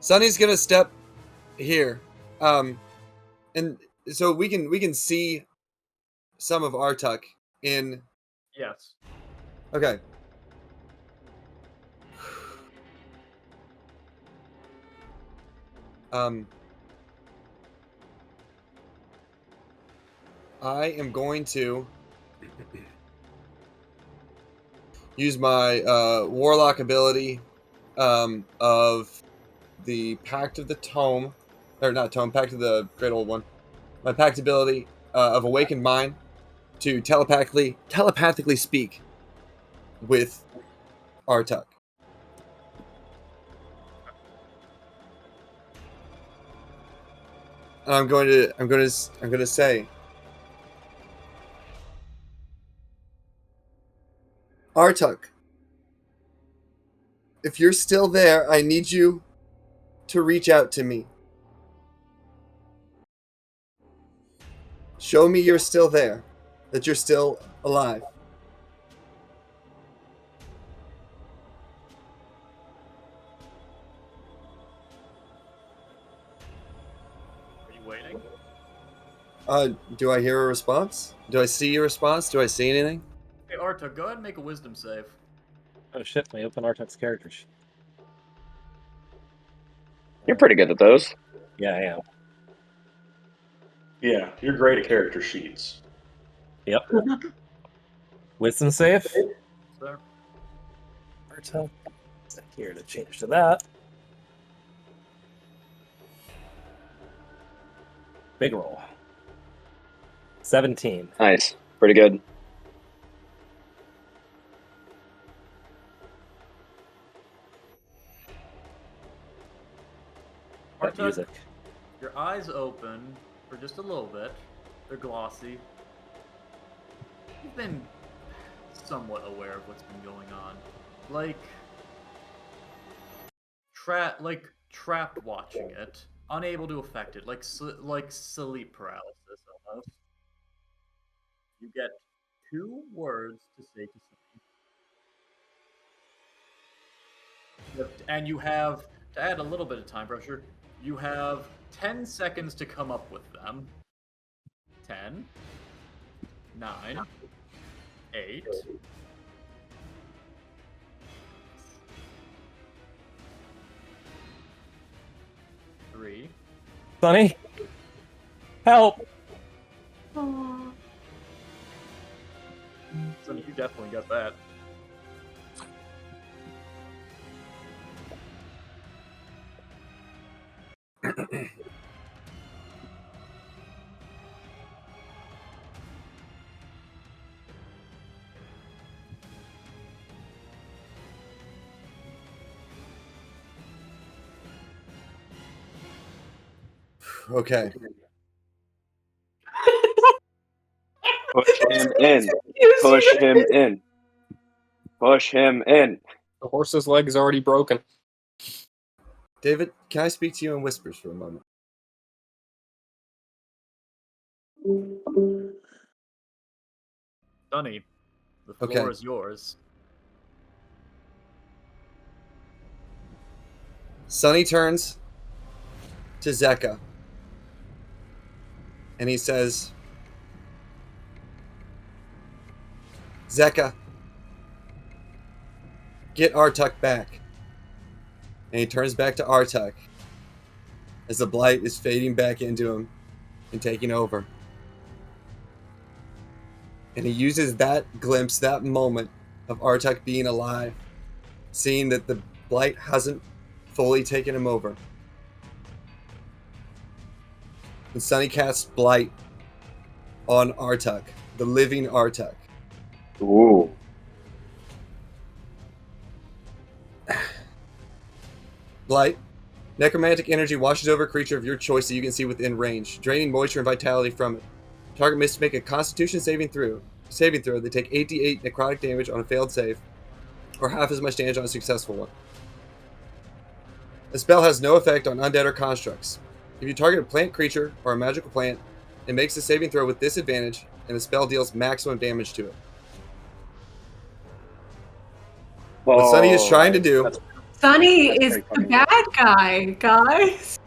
Sunny's gonna step here, and so we can see some of Artuk in. Yes. Okay. I am going to use my warlock ability of the Pact of the Tome, or not Tome, Pact of the Great Old One. My Pact ability of Awakened Mind to telepathically speak with Artuk. And I'm going to say, Artuk, if you're still there, I need you to reach out to me. Show me you're still there, that you're still alive. Are you waiting? Do I hear a response? Do I see a response? Do I see anything? Hey, Artuk, go ahead and make a wisdom save. Oh shit, let me open Artuk's character sheet. You're pretty good at those. Yeah, I am. Yeah, you're great at character sheets. Yep. Wisdom save? Sir. Artuk. Here to change to that. Big roll. 17. Nice. Pretty good. That music. Your eyes open for just a little bit. They're glossy. You've been somewhat aware of what's been going on. Like trapped watching it, unable to affect it, like sleep paralysis almost. You get 2 words to say to somebody. And you have, to add a little bit of time pressure, you have 10 seconds to come up with them. 10, 9, 8, 3. Sonny? Help! So you definitely got that. Okay. Push him in. Push him in. Push him in. The horse's leg is already broken. David, can I speak to you in whispers for a moment? Sonny, the floor is yours. Sonny turns to Zecca and he says, Zecca, get Artuk back. And he turns back to Artuk as the blight is fading back into him and taking over. And he uses that glimpse, that moment of Artuk being alive, seeing that the blight hasn't fully taken him over. And Sonny casts blight on Artuk, the living Artuk. Ooh. Blight. Necromantic energy washes over a creature of your choice that you can see within range, draining moisture and vitality from it. Target must make a Constitution saving throw. They take 8d8 necrotic damage on a failed save, or half as much damage on a successful one. The spell has no effect on undead or constructs. If you target a plant creature or a magical plant, it makes a saving throw with disadvantage, and the spell deals maximum damage to it. What Sonny is trying to do... Sonny is the bad bad guy, guys.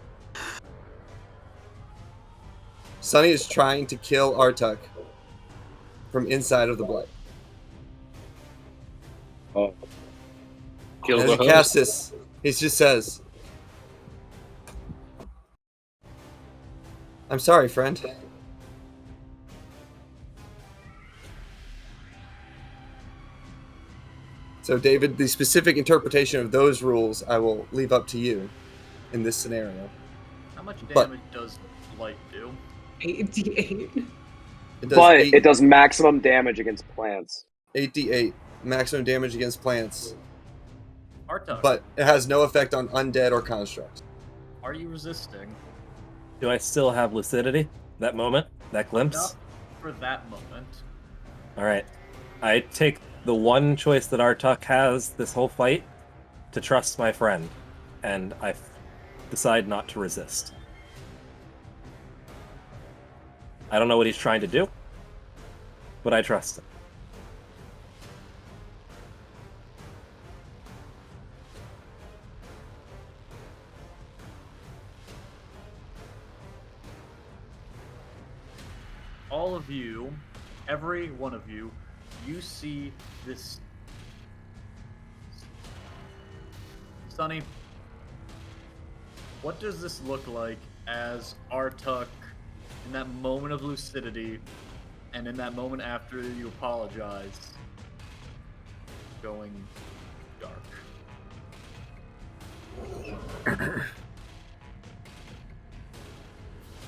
Sunny is trying to kill Artuk from inside of the blight. Oh, Kill As the he casts host. this, he just says, "I'm sorry, friend." So, David, the specific interpretation of those rules I will leave up to you in this scenario. How much But- damage does light do? 88. It does but 8, it does maximum damage against plants. 8d8 maximum damage against plants, Artuk, but it has no effect on undead or constructs. are you resisting Do I still have lucidity? That moment? That glimpse? enough for that moment? Alright. I take the one choice that Artuk has this whole fight to trust my friend, and I decide not to resist. I don't know what he's trying to do, but I trust him. All of you, every one of you, you see this. Sunny, what does this look like as Artuk, in that moment of lucidity, and in that moment after you apologize, going dark?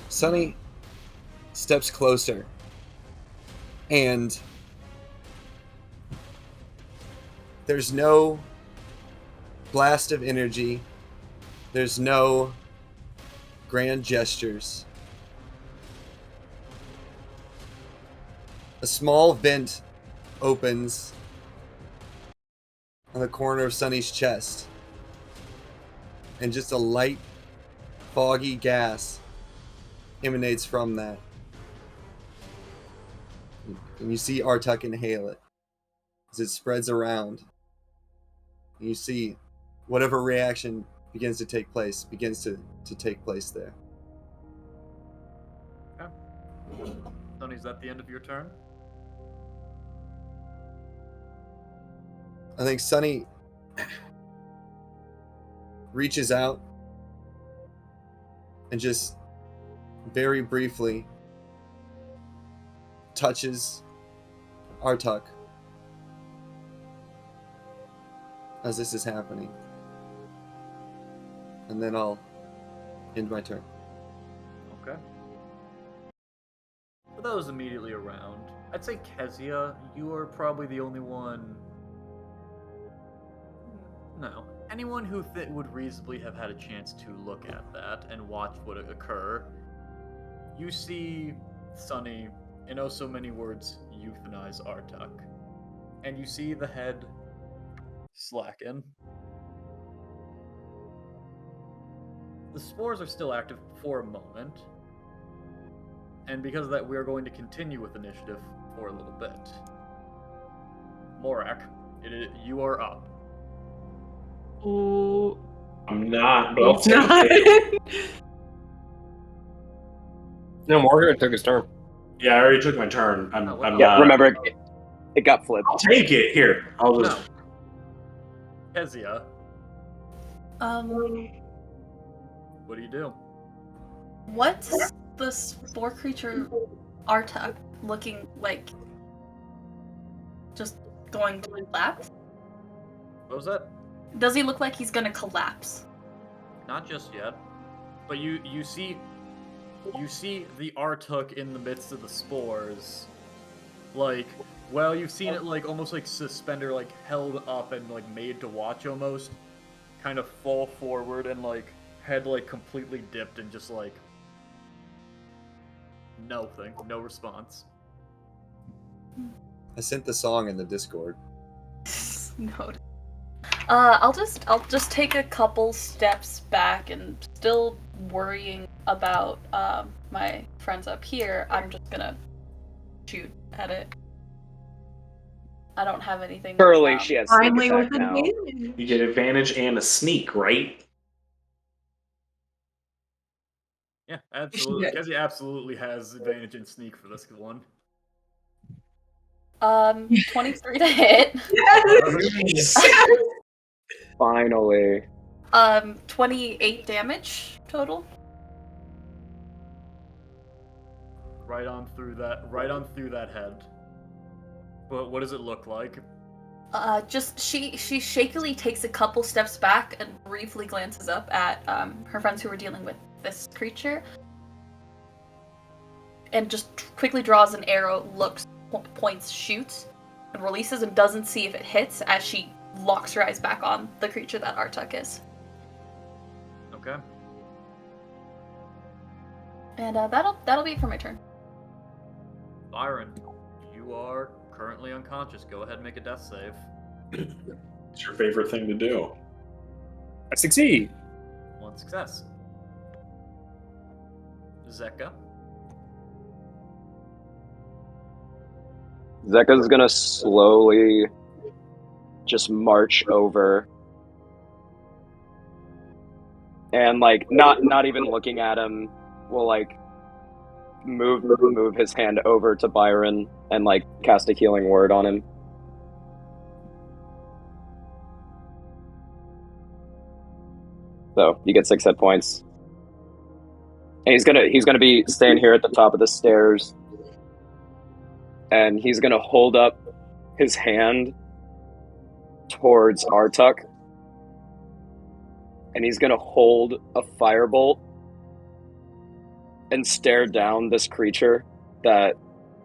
Sunny steps closer, and there's no blast of energy, there's no grand gestures. A small vent opens on the corner of Sunny's chest, and just a light, foggy gas emanates from that. And you see Artuk inhale it as it spreads around. And you see whatever reaction begins to take place take place there. Sunny, is that the end of your turn? I think Sunny reaches out and just very briefly touches Artuk as this is happening. And then I'll end my turn. Okay. For those immediately around, I'd say Kezia, you are probably the only one. No. Anyone who would reasonably have had a chance to look at that and watch what occur. You see Sunny, in oh so many words, euthanize Artuk. And you see the head slacken. The spores are still active for a moment. And because of that, we are going to continue with initiative for a little bit. Morak, you are up. Ooh. I'm not, but I'll It's take not. it. No, Morgan took his turn. Yeah, I already took my turn. I'm Yeah, not. remember, it got flipped. I'll take it. Here, I'll No. just. Kezia, what do you do? What's the spore creature Artuk looking like? Just going to collapse? What was that? Does he look like he's gonna collapse? Not just yet. But you see the Artuk in the midst of the spores. Like, well, you've seen it like almost like suspender, like held up and like made to watch almost, kind of fall forward and like head like completely dipped and just like nothing, no response. I sent the song in the Discord. No. I'll just take a couple steps back and still worrying about my friends up here. I'm just gonna shoot at it. I don't have anything. Surely she has sneak Finally attack with now. advantage. You get advantage and a sneak, right? Yeah, absolutely. Kezzy absolutely has advantage in sneak for this one. 23 to hit. Yes. Finally. 28 damage total. Right on through that head. But what does it look like? Just she shakily takes a couple steps back and briefly glances up at her friends who were dealing with this creature, and just quickly draws an arrow, looks, points, shoots, and releases, and doesn't see if it hits as she locks her eyes back on the creature that Artuk is. Okay. And that'll be it for my turn. Byron, you are currently unconscious. Go ahead and make a death save. It's your favorite thing to do. I succeed. One success. Zecca. Zecca's gonna slowly just march over and like not even looking at him, will like move his hand over to Byron and like cast a healing word on him. So you get 6 hit points. And he's gonna be staying here at the top of the stairs. And he's gonna hold up his hand towards Artuk. And he's gonna hold a firebolt and stare down this creature that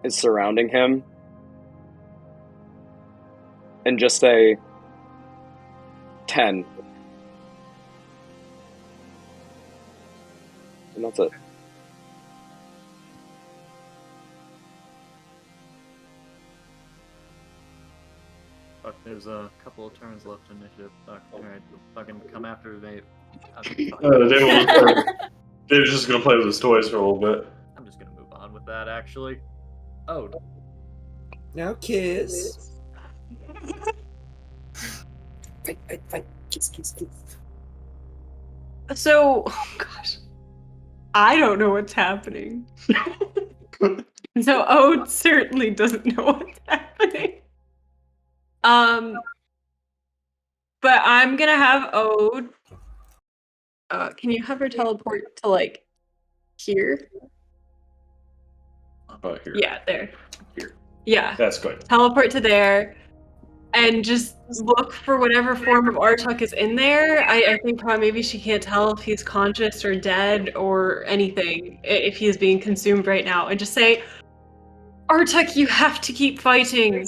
is surrounding him. And just say 10. And that's it. Fuck, there's a couple of turns left in initiative. Fuck, alright, fucking come after they. Dave's just gonna play with his toys for a little bit. I'm just gonna move on with that, actually. Oh, Now kiss. So, oh gosh, I don't know what's happening. So Ode certainly doesn't know what's happening. But I'm gonna have Ode. Can you have her teleport to like here? How about here? Yeah, there. Here. Yeah, That's good. teleport to there, and just look for whatever form of Artuk is in there. I think probably maybe she can't tell if he's conscious or dead or anything, if he's being consumed right now, and just say, Artuk, you have to keep fighting.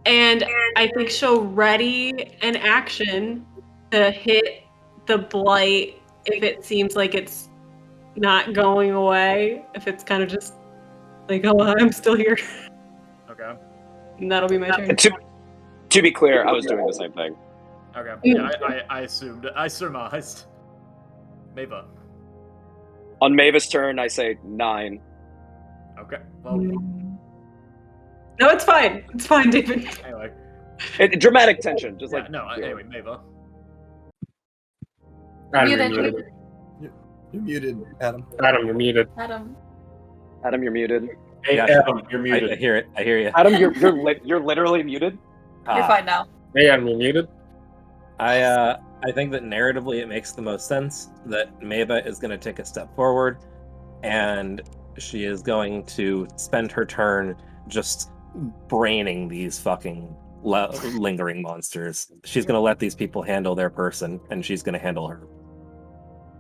And I think she'll ready an action to hit the blight if it seems like it's not going away, if it's kind of just like, oh, I'm still here. okay. And that'll be my turn. To be clear, I was doing the same thing. Okay. Yeah, I assumed. I surmised. Mava. On Mavis' turn, I say 9. Okay. Well, No, it's fine. It's fine, David. anyway. Dramatic tension, just Yeah, like no, anyway, Mava. Adam, you're Muted. muted. You're muted, Adam. Adam, you're muted. Adam. Adam, you're muted. Hey, Yeah. Adam, you're I muted. hear it. I hear you. Adam, you're literally muted. You're fine now. Hey, Adam, you're muted. I think that narratively it makes the most sense that Mava is going to take a step forward, and she is going to spend her turn just braining these fucking lingering monsters. She's going to let these people handle their person, and she's going to handle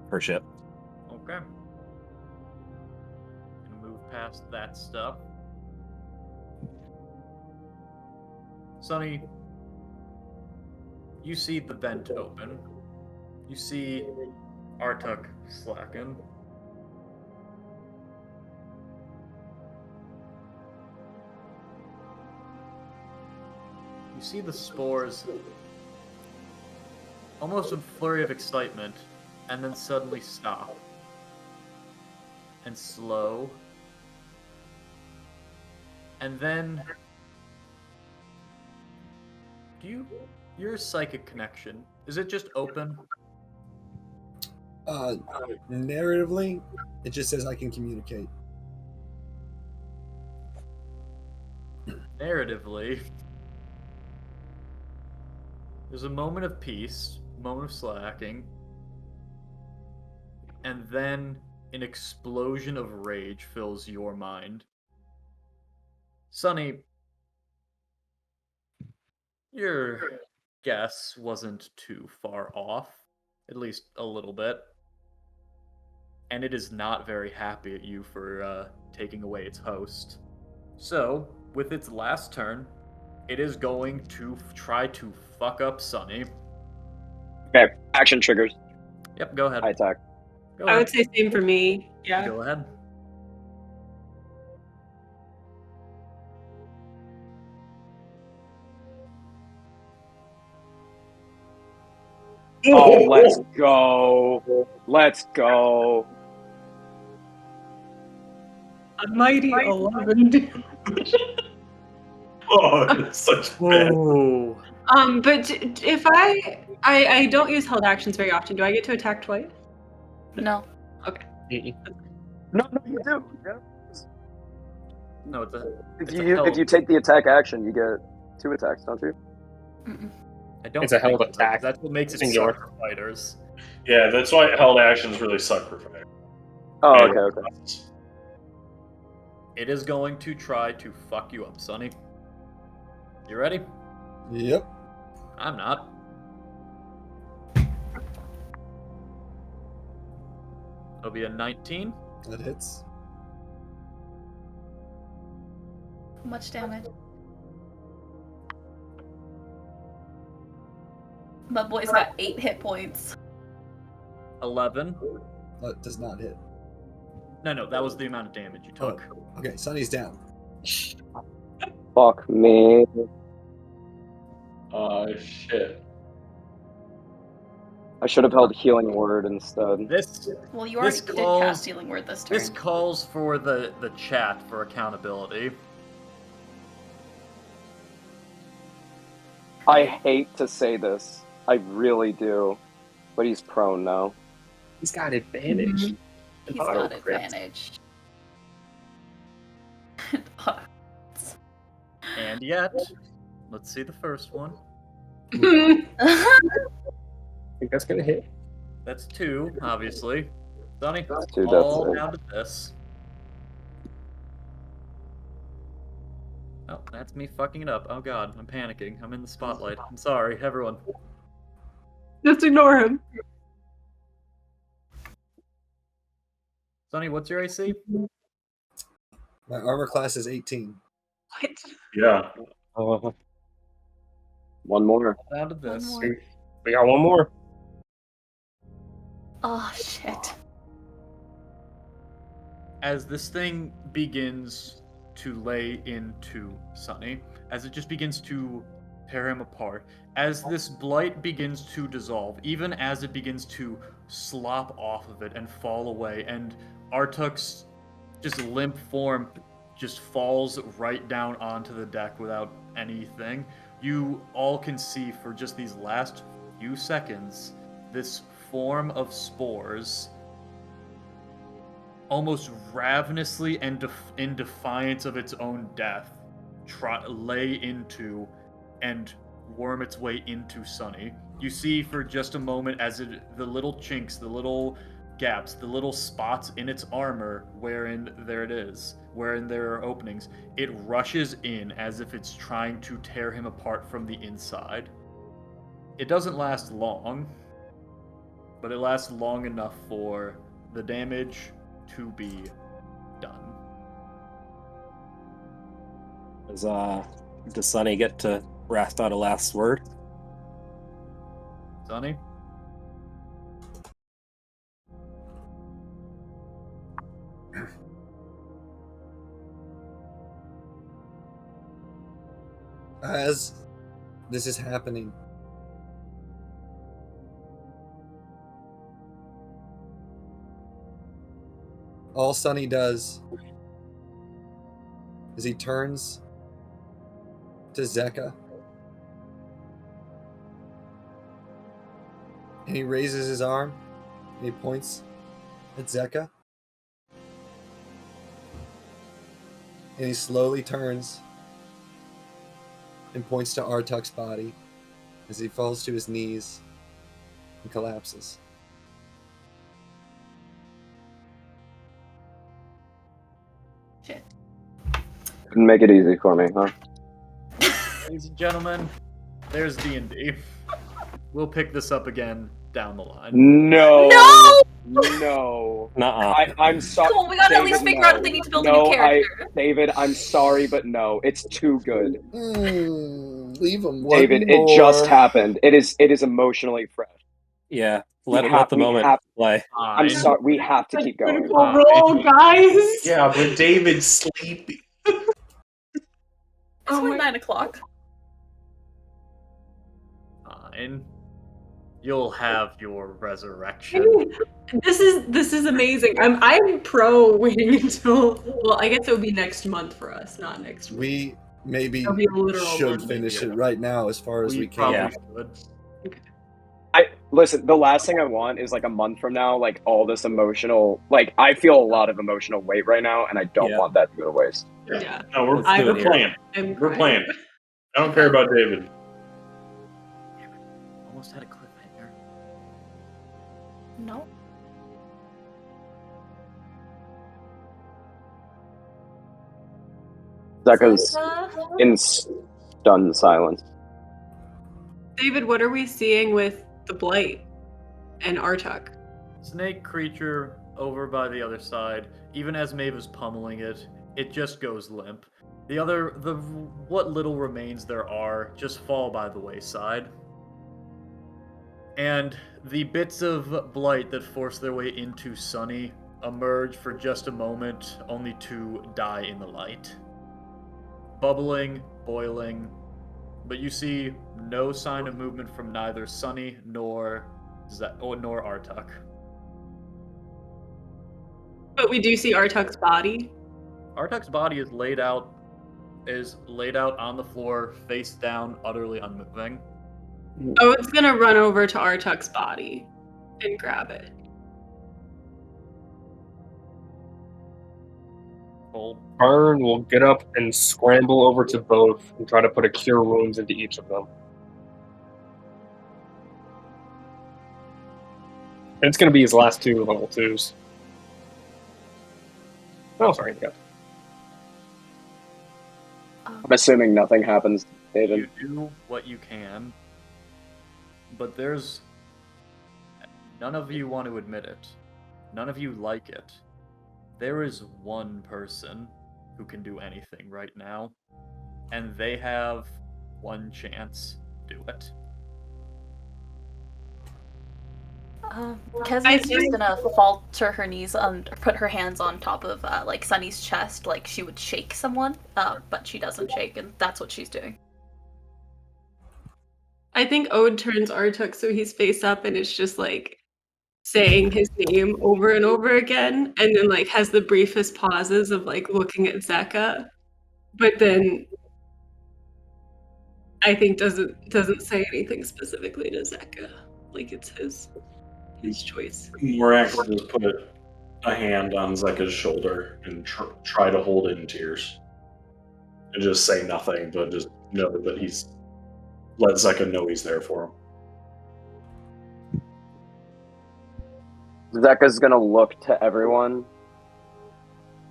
her ship. Okay. Gonna move past that stuff. Sonny, you see the vent open. You see Artuk slacken. You see the spores almost a flurry of excitement, and then suddenly stop. And slow. And then your psychic connection, is it just open? Narratively, it just says I can communicate. Narratively, there's a moment of peace, moment of slacking, and then an explosion of rage fills your mind. Sonny, your guess wasn't too far off, at least a little bit. And it is not very happy at you for taking away its host. So, with its last turn, it is going to try to fuck up Sonny. Okay, action triggers. Yep, go ahead. I attack. Go I ahead. would say same for me. Yeah. Go ahead. Oh, let's go. Let's go. A mighty 11. Oh, it's such bad. Whoa. But if I don't use held actions very often, do I get to attack twice? No. No, you do. No, it's a. If It's a you held. if you take the attack action, you get 2 attacks, don't you? Mm-mm. I don't It's a held think so, 'cause attack. That's what makes it Singular. suck for fighters. Yeah, that's why held actions really suck for fire. Oh, And- okay. It is going to try to fuck you up, Sonny. You ready? Yep. I'm not. It'll be a 19. That hits. How much damage? My boy's got 8 hit points. 11. That does not hit. No, that was the amount of damage you took. Okay, Sonny's down. Fuck me. Shit. I should have held healing word instead. This Well, you already This did calls- cast Healing Word this turn. this calls for the chat for accountability. I hate to say this. I really do. But he's prone now. He's got advantage. He's Auto got crit. advantage. And yet, let's see the first one. I think that's gonna hit. That's 2, obviously. Sonny, That's 2, all that's it. down to this. Oh, that's me fucking it up. Oh god, I'm panicking. I'm in the spotlight. I'm sorry, everyone. Just ignore him. Sonny, what's your AC? My armor class is 18. What? Yeah. One more. Down to this. One more. We got one more. Oh shit. As this thing begins to lay into Sonny, as it just begins to tear him apart, as this blight begins to dissolve, even as it begins to slop off of it and fall away, and Artuk's just limp form just falls right down onto the deck without anything, you all can see for just these last few seconds this form of spores almost ravenously and in defiance of its own death lay into and worm its way into Sonny. You see for just a moment as the little chinks, the little gaps, the little spots in its armor wherein there are openings, it rushes in as if it's trying to tear him apart from the inside. It doesn't last long, but it lasts long enough for the damage to be done. Does Sonny get to wrath out a last word? Sonny? As this is happening, all Sonny does is he turns to Zecca and he raises his arm And he points at Zecca. And he slowly turns and points to Artuk's body as he falls to his knees and collapses. Shit. Couldn't make it easy for me, huh? Ladies and gentlemen, there's D&D. We'll pick this up again down the line. No. No! No. Nuh-uh. I'm sorry. Come on, we gotta at least figure out if they need to build a new character. David, I'm sorry, but no. It's too good. Leave him. David, it just happened. It is emotionally fresh. Yeah, let the moment play. I'm sorry. We have to keep going. Critical role, guys. Yeah, but David's sleepy. It's only 9 o'clock. Fine. You'll have your resurrection. This is amazing. I'm pro waiting until, well, I guess it would be next month for us, not next week. We maybe It'll be a literal should month. finish it right now as far as we can. probably Yeah. should. Listen, the last thing I want is like a month from now, like all this emotional, like I feel a lot of emotional weight right now, and I don't Yeah. want that to go to waste. Yeah. No, we're Let's do it here. playing. We're playing. I don't care about David. Almost had a cliffhanger. No. Zecca's in stunned silence. David, what are we seeing with the Blight and Artuk? Snake creature over by the other side. Even as Maeve is pummeling it, it just goes limp. What little remains there are just fall by the wayside. And the bits of blight that force their way into Sunny emerge for just a moment, only to die in the light. Bubbling, boiling, but you see no sign of movement from neither Sunny nor Artuk. But we do see Artuk's body. Artuk's body is laid out on the floor, face down, utterly unmoving. Oh, it's gonna run over to Artuk's body and grab it. Burn will get up and scramble over to both and try to put a cure wounds into each of them. And it's going to be his last two level 2s. Oh, sorry. Yeah. I'm assuming nothing happens, David. You do what you can, but there's... None of you want to admit it. None of you like it. There is one person who can do anything right now, and they have one chance to do it. Kezi's just gonna fall to her knees and put her hands on top of like Sunny's chest, like she would shake someone, but she doesn't shake, and that's what she's doing. I think Ode turns Artuk so he's face up and it's just like saying his name over and over again, and then like has the briefest pauses of like looking at Zecca, but then I think doesn't say anything specifically to Zecca. Like it's his choice. Miraculous just put a hand on Zecca's shoulder and try to hold in tears. And just say nothing, but just know that he's let Zecca know he's there for him. Zecca's gonna look to everyone,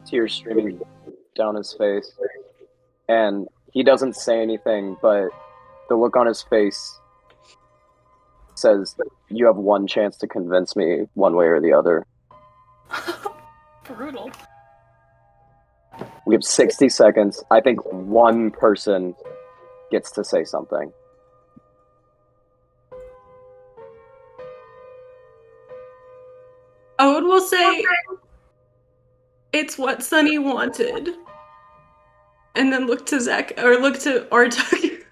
tears streaming down his face, and he doesn't say anything, but the look on his face says that you have one chance to convince me one way or the other. Brutal. We have 60 seconds. I think one person gets to say something. Ode will say, "It's what Sunny wanted," and then look to Zecca or look to Artuk.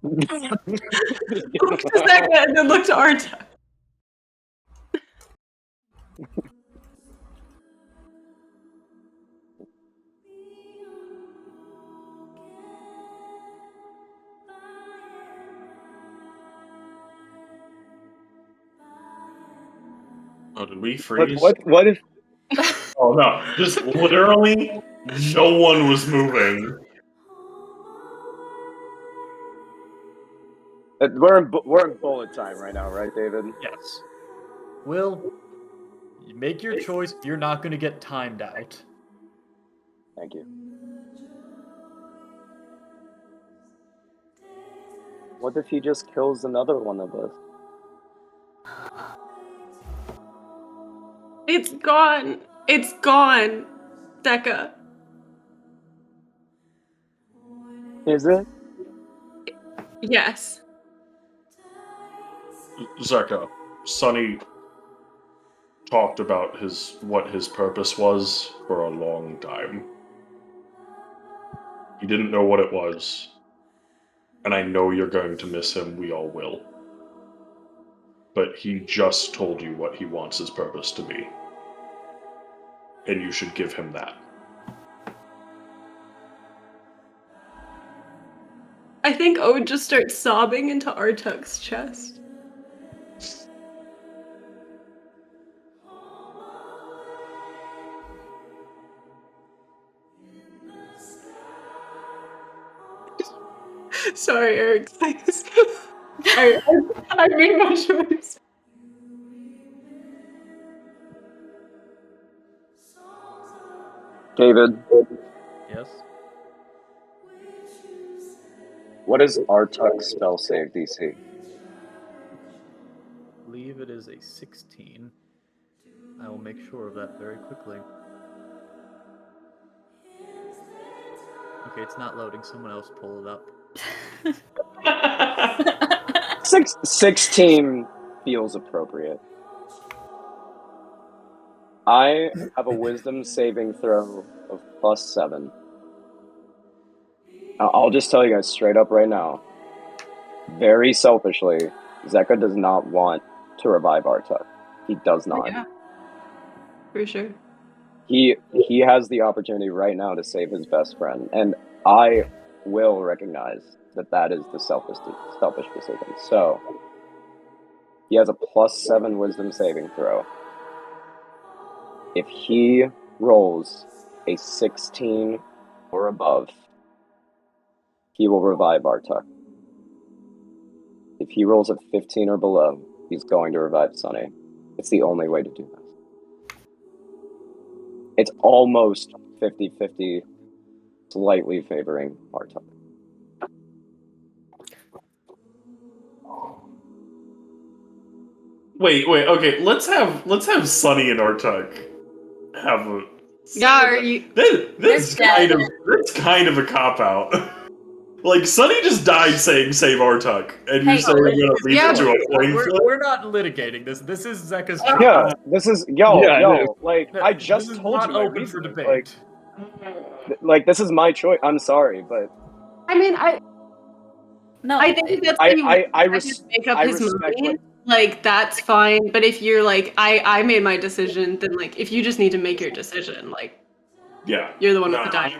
Look to Zecca and then look to Artuk. Oh, did we But freeze? what if Oh no! Just literally, no one was moving. we're in bullet time right now, right, David? Yes. Will, you make your choice. You're not going to get timed out. Thank you. What if he just kills another one of us? It's gone. It's gone. Zecca. Is it? Yes. Zecca, Sonny talked about what his purpose was for a long time. He didn't know what it was, and I know you're going to miss him. We all will. But he just told you what he wants his purpose to be, and you should give him that. I think O would just start sobbing into Artuk's chest. Sorry, Eric. Please. I made my choice. David, Yes. what is Artuk's spell save DC? I believe it is a 16. I will make sure of that very quickly. Okay, it's not loading. Someone else pull it up. 16 feels appropriate. I have a wisdom saving throw of +7. I'll just tell you guys straight up right now. Very selfishly, Zecca does not want to revive Artuk. He does not. Yeah. For sure. He has the opportunity right now to save his best friend, and I will recognize that is the selfish decision. So he has a +7 wisdom saving throw. If he rolls a 16 or above, he will revive Artuk. If he rolls a 15 or below, he's going to revive Sonny. It's the only way to do this. It's almost 50-50, slightly favoring Artuk. Wait, okay. Let's have Sonny and Artuk have a. Yeah, are you? That's kind of a cop out. Like Sonny just died saying save Artuk, and you're saying we're gonna leave it to a playing field. We're not litigating this. This is Zecca's. Yeah, this is yo. Like I This just is told not you my open for reasoning. debate. Like this is my choice. I'm sorry, but I mean, No, I think that's I make up his respect mind. Like that's fine. But if you're like, I made my decision, then like, if you just need to make your decision, like, Yeah, you're the one with the die.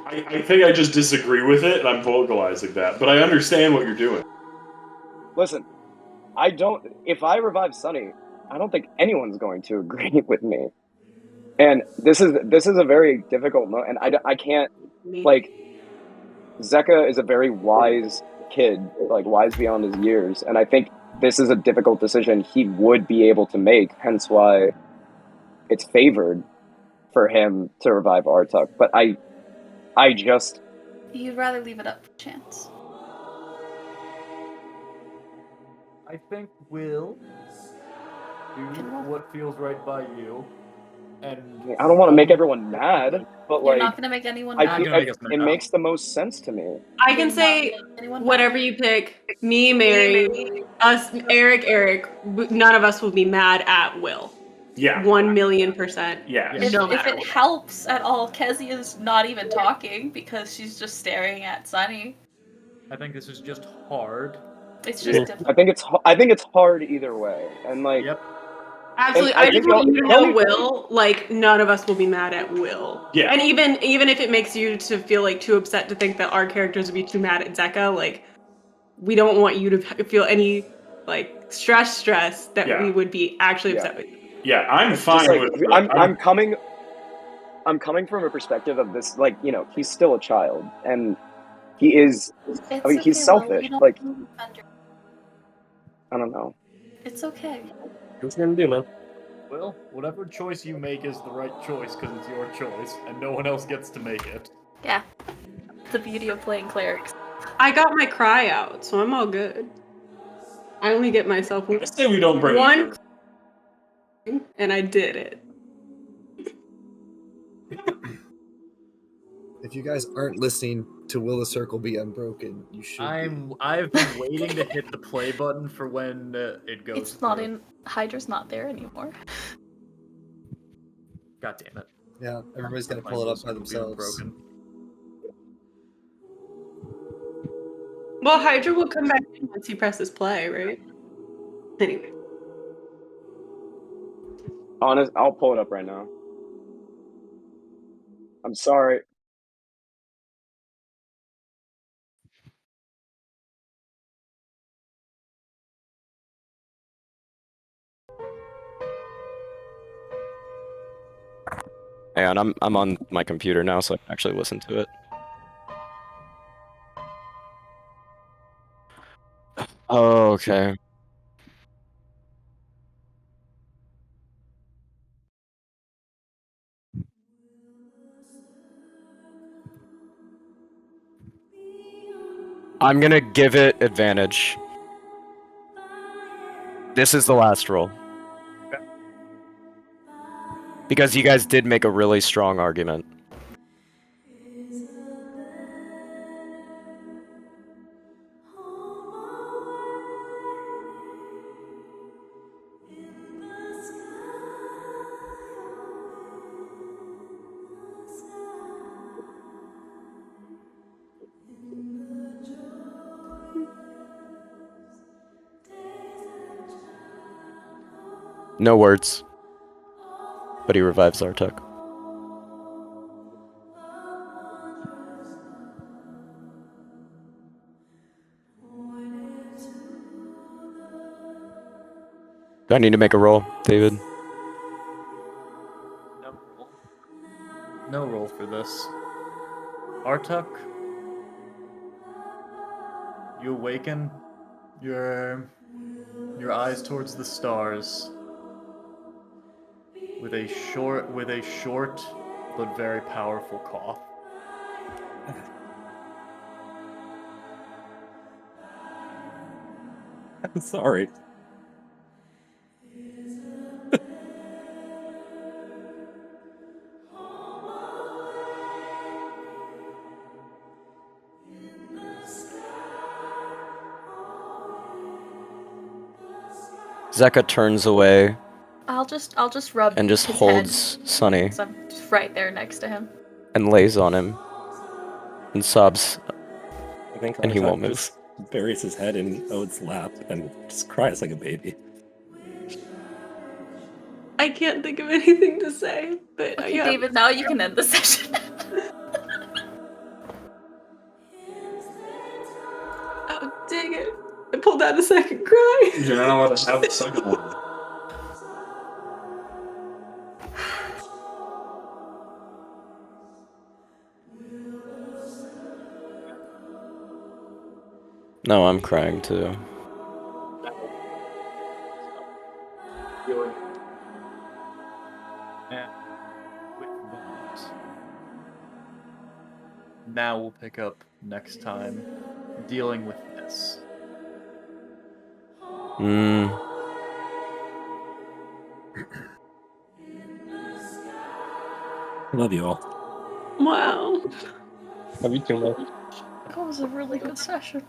I think I just disagree with it, and I'm vocalizing that. But I understand what you're doing. Listen, I don't. If I revive Sonny, I don't think anyone's going to agree with me. And this is a very difficult moment, and I can't like. Zecca is a very wise kid, like wise beyond his years, and I think this is a difficult decision he would be able to make. Hence why it's favored for him to revive Artuk. But I just you'd rather leave it up for chance. I think Will do what feels right by you, and I don't want to make everyone mad, but You're like not gonna make anyone I mad. think it makes the most sense to me. I can say whatever you pick. Me, Mary, us, Eric. None of us will be mad at Will. Yeah. 1,000,000%. Yeah. If No it matter what. helps at all, Kezia's not even talking because she's just staring at Sunny. I think this is just hard. It's just difficult. I think it's hard either way, and like Yep. Absolutely. And I I just think want you to the know, only- Will, like, none of us will be mad at Will. Yeah. And even if it makes you to feel, like, too upset to think that our characters would be too mad at Zecca, like, we don't want you to feel any, like, stress that Yeah. we would be actually upset with you. Yeah, I'm Just fine like with. I'm coming from a perspective of this, like, you know, he's still a child, and he is. It's I mean, he's okay, Will. selfish. You don't Like, under. I don't know. It's okay. What's he gonna do, man? Well, whatever choice you make is the right choice because it's your choice, and no one else gets to make it. Yeah. The beauty of playing clerics. I got my cry out, so I'm all good. I only get myself I say we don't bring one, and I did it. If you guys aren't listening to Will the Circle Be Unbroken, you should. I've been waiting to hit the play button for when it goes. It's not through. in. Hydra's not there anymore. God damn it! Yeah, everybody's got to My pull it Will up by Circle Be themselves. Unbroken. Well, Hydra will come back in once he presses play, right? Anyway. Honest, I'll pull it up right now. I'm sorry. And I'm on my computer now, so I can actually listen to it. Oh, okay. I'm gonna give it advantage. This is the last roll. Because you guys did make a really strong argument. No words. But he revives Zartuk. Do I need to make a roll, David? No roll for this. Artuk, you awaken. Your eyes towards the stars. With a short but very powerful cough. I'm sorry. Zecca turns away I'll just rub and just his holds head, Sunny 'cause I'm just right there next to him. and lays on him and sobs, I think and he Artak won't move. just buries his head in Ode's lap and just cries like a baby. I can't think of anything to say, but Okay, yeah. David, now you can end the session. Oh, dang it. I pulled out a second cry. You're not allowed to have the second one. No, I'm crying too. And with that, now we'll pick up next time dealing with this. Love you all. Wow. Love you too, man. That was a really good session.